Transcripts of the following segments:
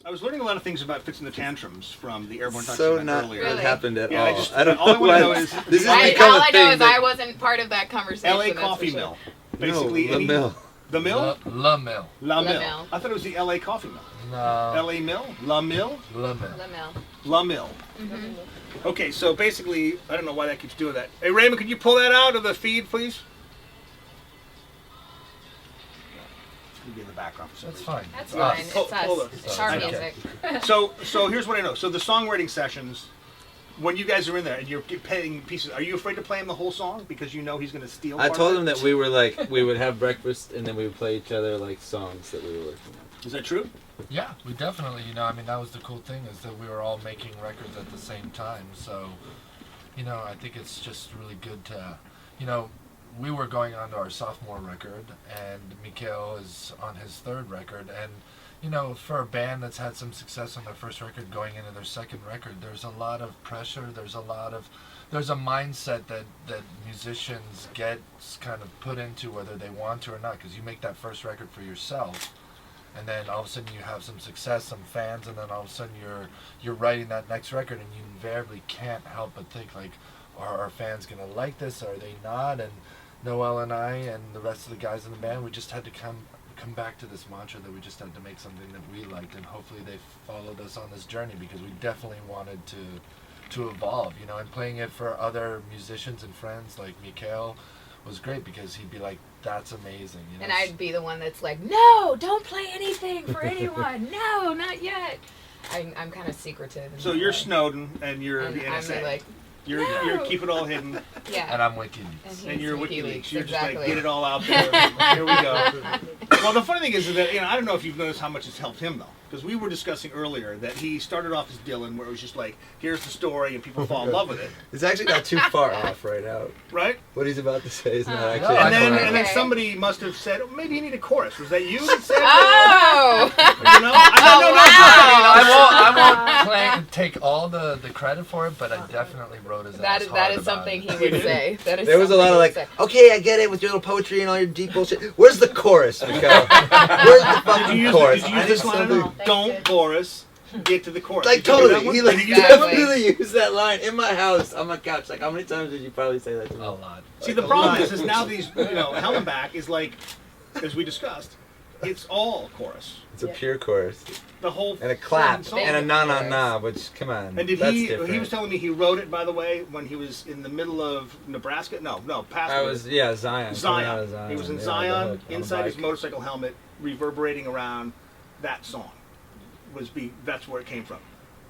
I was learning a lot of things about Fitz and the Tantrums from the Airborne talk So about not earlier. what happened at Yeah, all. I don't all I want to know is this all has become I a know thing. is I wasn't part of that conversation. LA that's Coffee for sure. Mill. Basically, no, the mill. The mill? La Mill. La La Mill. Mill. I thought it was the LA Coffee Mill. No. LA Mill? La Mill? La Mill. La Mill. La Mill. Mm-hmm. Okay, so basically, I don't know why that keeps doing that. Hey, Raymond, could you pull that out of the feed, please? It's going to be in the background for some That's reason. fine. That's It's us. fine. It's Hold us. it. It's our I know. music. So here's what I know. So the songwriting sessions, when you guys are in there and you're playing pieces, are you afraid to play him the whole song because you know he's going to steal? I part told of him it? that we would have breakfast and then we would play each other like songs that we were working on. Is that true? Yeah, we definitely, I mean, that was the cool thing is that we were all making records at the same time. So, I think it's just really good to, we were going on to our sophomore record and Mikhail is on his third record. And, for a band that's had some success on their first record going into their second record, there's a lot of pressure. There's a mindset that musicians get kind of put into whether they want to or not, because you make that first record for yourself. And then all of a sudden you have some success, some fans, and then all of a sudden you're writing that next record, and you invariably can't help but think like, are our fans gonna like this? Are they not? And Noel and I and the rest of the guys in the band, we just had to come back to this mantra that we just had to make something that we liked, and hopefully they followed us on this journey because we definitely wanted to evolve, and playing it for other musicians and friends like Mikhail was great because he'd be like, that's amazing. And I'd be the one that's like, no, don't play anything for anyone. No, not yet. I'm kind of secretive. So you're Snowden and you're And the I'm NSA. like, You're keep it all hidden, yeah. And I'm WikiLeaks. and you're he's WikiLeaks. You're exactly. just like, get it all out there. Here we go. Well, the funny thing is that I don't know if you've noticed how much it's helped him though, because we were discussing earlier that he started off as Dylan, where it was just like, here's the story, and people fall in love with it, It's actually not too far off right now. right? What he's about to say is not Oh. actually. No, And then Okay. and then somebody must have said, oh, maybe you need a chorus. Was that you that said? Oh! You know? I won't take all the credit for it, but I definitely wrote his ass That hard is about something it. he would say. That is There was a lot of like, something okay, I get it with your little poetry and all your deep bullshit. Where's the chorus, Mikhail? Where's the Did fucking you use, chorus? did you I use this need line? something- Don't chorus. Get to the chorus. Like Did you do that totally, one? he like Did you use that Exactly. one? definitely used that line in my house on my couch. Like, how many times did you probably say that to me? A lot. See, the problem is now these, Hellenbach is like, as we discussed, it's all chorus. It's a pure chorus The whole and a clap song. and a na na na. Which come on, And did that's he? different. He was telling me he wrote it, by the way, when he was in the middle of Nebraska. No, past. I was Zion. coming out of Zion. He was in yeah, Zion, on the hook, on the inside his bike. motorcycle helmet, reverberating around. That song that's where it came from.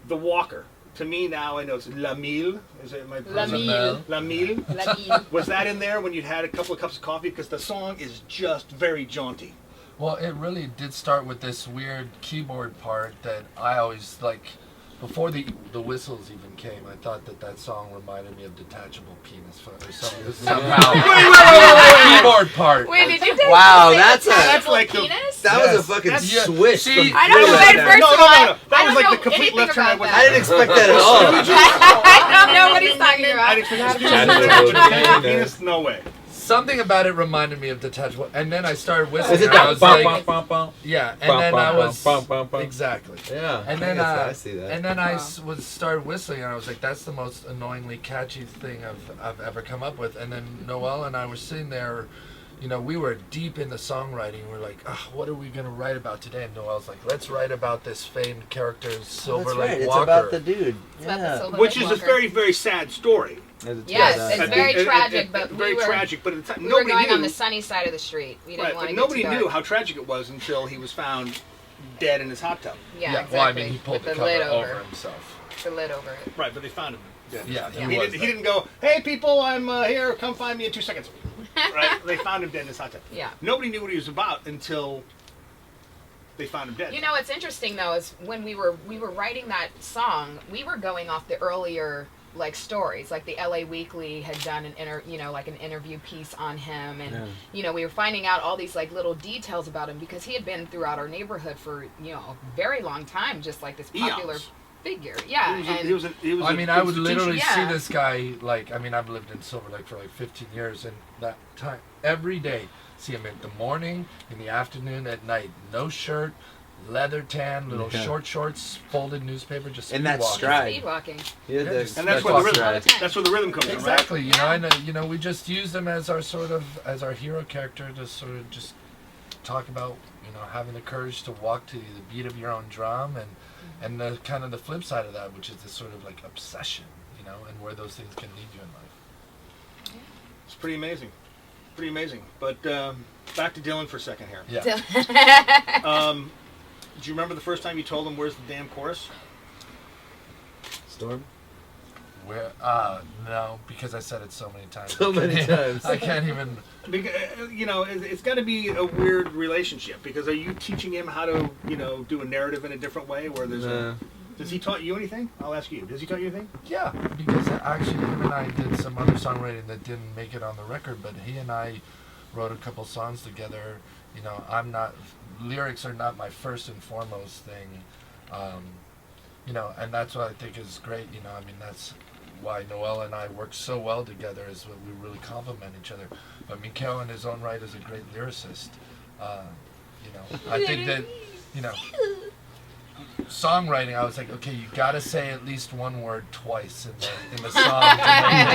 The Walker. To me now, I know it's La Mille. Is it my La Mille. La Mille. La Mille. Was that in there when you'd had a couple of cups of coffee? Because the song is just very jaunty. Well, it really did start with this weird keyboard part that I always like. Before the whistles even came, I thought that song reminded me of Detachable Penis or something. Somehow, Wait. keyboard part. Wait, did you say Wow, say that's detachable like the- penis? That was a Yes. fucking Yeah, swish. see, from I don't know. Thriller Wait, there. first No, of no, all, no, no. That I was don't like the know complete anything left turn. about I was- that. I didn't expect that at all. I don't know what he's talking I about. didn't expect Detachable Detachable penis. penis. No way. Something about it reminded me of Detachable, and then I started whistling. Is it and I that was bum, like, bum, bum, bum? yeah, and Bum, then bum, I was bum, bum, bum. exactly. Yeah. And then I see that. And then I was started whistling, and I was like, "That's the most annoyingly catchy thing I've ever come up with." And then Noel and I were sitting there, we were deep in the songwriting. We're like, "What are we gonna write about today?" And Noel's like, "Let's write about this famed character, Silver That's Lake right. It's Walker." about the dude. It's about the Silver Which Lake is a Walker. very, very sad story. Yes, Yeah, it's very tragic, but very we were tragic. But at the time, we were nobody going knew. on the sunny side of the street. We didn't Right, want but to get nobody too knew dark. how tragic it was until he was found dead in his hot tub. Yeah, exactly. Well, I mean, he pulled With the the lid cover over over. himself. The lid over it. Right, but they found him dead. Yeah, He, he was he dead. didn't go, "Hey people, I'm here. Come find me in 2 seconds." Right? They found him dead in his hot tub. Yeah. Nobody knew what he was about until they found him dead. You know what's interesting though is when we were writing that song, we were going off the earlier like stories, like the LA Weekly had done an interview piece on him, and we were finding out all these like little details about him because he had been throughout our neighborhood for a very long time, just like this popular Eons. figure. Yeah, He was I mean, I would literally Yeah. see this guy, like, I've lived in Silver Lake for like 15 years, and that time, every day, see him in the morning, in the afternoon, at night, no shirt, leather tan, little Yeah. short shorts, folded newspaper, just And that speed walking. stride. Speed walking. He had Yeah, the just- And that's That's where the awesome. rhythm. That's where the rhythm comes in, right? Exactly, you know, we just use them as our as our hero character to sort of just talk about, having the courage to walk to the beat of your own drum, and the kind of the flip side of that, which is this sort of like obsession, and where those things can lead you in life. It's pretty amazing. Pretty amazing. But back to Dylan for a second here. Yeah. Do you remember the first time you told him where's the damn chorus? Storm. Where? No, because I said it so many times. So many times. I can't even. Because, it's got to be a weird relationship. Because are you teaching him how to, do a narrative in a different way? Where there's Does he taught you anything? I'll ask you. Does he taught you anything? Yeah, because actually him and I did some other songwriting that didn't make it on the record, but he and I wrote a couple songs together. Lyrics are not my first and foremost thing, and that's what I think is great. That's why Noel and I work so well together, is that we really complement each other. But Mikhail in his own right is a great lyricist. I think that, songwriting, I was like, okay, you gotta say at least one word twice in the song. And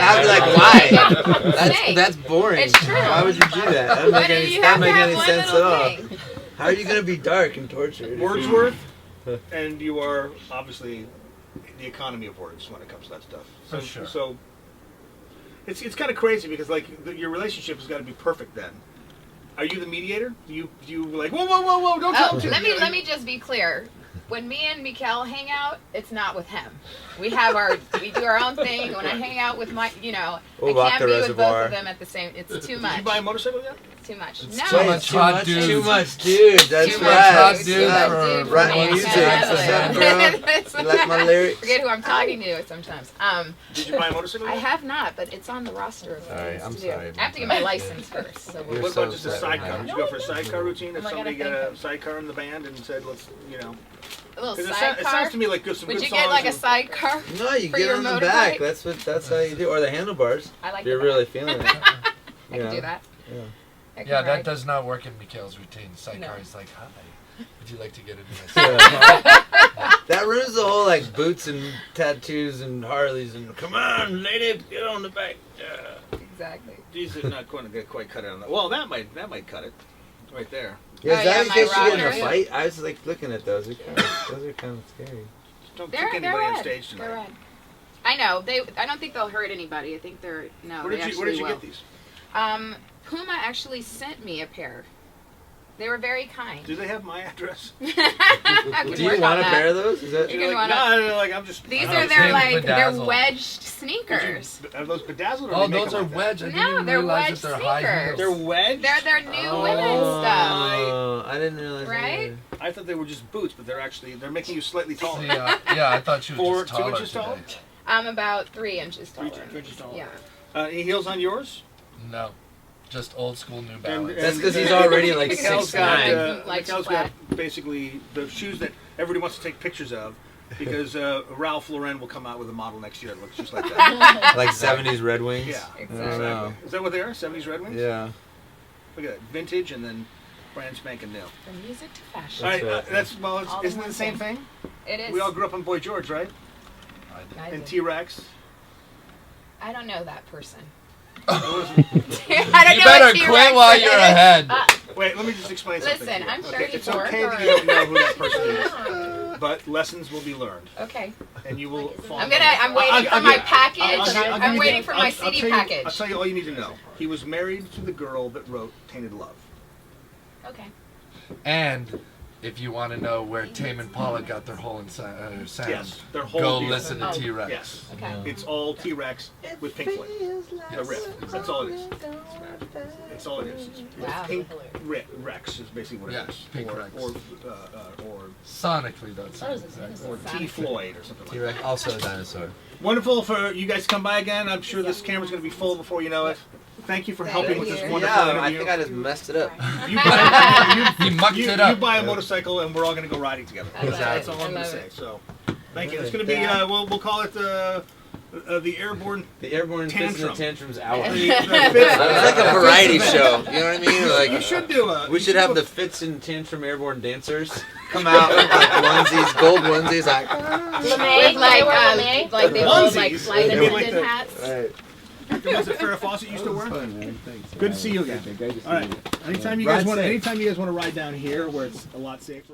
I'd be like, why? Hey, That's boring. it's true. Why would you do that? That doesn't Why make do any, you that have to make have any one sense at little all. thing? How are you going to be dark and tortured? Wordsworth, and you are obviously the economy of words when it comes to that stuff. So, For sure. So it's kind of crazy because your relationship has got to be perfect then. Are you the mediator? Do you like whoa, don't tell him to. Let me just be clear. When me and Mikhail hang out, it's not with him. We do our own thing. When I hang out with I can't be with both of them at the same. It's too much. Did you buy a motorcycle yet? It's too much. It's No. too much hot dudes. Too much dude. That's Too Too much much hot right. dude. dude Dude, for Right me. music. Yeah. What's up, girl? You like my lyrics? Forget who I'm talking to sometimes. Did you buy a motorcycle I yet? have not, but it's on the roster of Sorry, things I'm to do. sorry I have to get my license first. So You're What so about just a upset right sidecar? now. Did you go for a sidecar routine? If Oh my God, somebody I got a think- sidecar in the band and said, let's, a little 'cause it sidecar. sounds to me like some Would good you songs. get like a and- sidecar? No, you For get your on the motorbike? back. That's how you do. Or the handlebars. I like If you're the really back. feeling it. I can do that. Yeah. I can Yeah, that ride. does not work in Mikhail's routine. Sidecar No. is like, hi, would you like to get into my sidecar? That ruins the whole like boots and tattoos and Harleys and come on, lady, get on the back. Yeah. Exactly. These are not going to quite cut it on that. Well, that might cut it, right there. Yeah, Oh, is yeah, that in my case you get in a rocker. fight? I was like looking at those. Those are kind of scary. Don't They're kick anybody on red. stage They're tonight. red. I know. I don't think they'll hurt anybody. I think they're no. Where they did actually you will. get these? Puma actually sent me a pair. They were very kind. Do they have my address? I can Do you work want on a that. pair of those? Is that? You You're can like, wanna- no, like I'm just. These I are don't their know. like they're bedazzled. wedged Did sneakers. you- Are those bedazzled or Oh, do they make those them are like that? wedge. I didn't No, even they're realize wedge that they're high sneakers. heels. They're wedged. They're their new women's stuff. Oh, I didn't realize. Right? That I thought they were just boots, but they're making you slightly taller. Yeah, I thought you were just 2 taller inches today. taller? I'm about 3 inches taller. 3 inches taller. Yeah. Any heels on yours? No, just old school New Balance. That's 'cause he's already, like, Mikhail's 6'9". Mikhail's got basically the shoes that everybody wants to take pictures of, because Ralph Lauren will come out with a model next year that looks just like that. like 70s Red Wings. Yeah, Exactly. know. Is that what they are? 70s Red Wings? Yeah. Look at that, vintage and then brand spanking new. From music to fashion. All right, That's well, All in isn't it one the same thing. thing? It is. We all grew up on Boy George, right? I And did. T-Rex. I don't know that person. What was it? I don't You know better what quit T-Rex while is. you're ahead. Wait, let me just explain something. Listen, to you. I'm Okay, 34, it's okay that you alright. don't know who that person is, but lessons will be learned, Okay. and you will fall. I'm in love. waiting I'll for my give- package. I'll give I'm you waiting the- for my I'll CD tell you- package. I'll tell you all you need to know. He was married to the girl that wrote Tainted Love. Okay. And if you want to know where Tame Impala got their whole sound, Yes, their whole go deal. listen to Oh. T-Rex. Yes. Okay. It's all T-Rex with Pink Floyd. The riff. That's all it is. That's all it is. It's Wow. Pink Rex is basically what Yeah, it is. Pink or, Rex. Or Sonically, that's exactly. or T Floyd or something like that. T-Rex, also a dinosaur. Wonderful for you guys to come by again. I'm sure this camera's going to be full before you know it. Thank you for Thank helping with this you. wonderful Yeah, I interview. think I just messed it up. You buy, He mucked you, it up. you buy a motorcycle and we're all going to go riding together. I love That's it. all I I'm going to love say. it. So, thank you. It's going to be, we'll call it The Airborne. The Airborne Fitz and the Tantrums hour. Fitz- It's like a variety show. You know what I mean? Like You should do a. we should have the Fitz and Tantrum Airborne dancers come out with like onesies, gold onesies, like. With like the old like Onesies. flight Maybe like attendant the- hats. Right. Was it Farrah Fawcett used to wear? Fun, man. Thanks. Good to see you again. Great to see All right. you. Anytime you Ride guys want, safe. anytime you guys want to ride down here where it's a lot safer.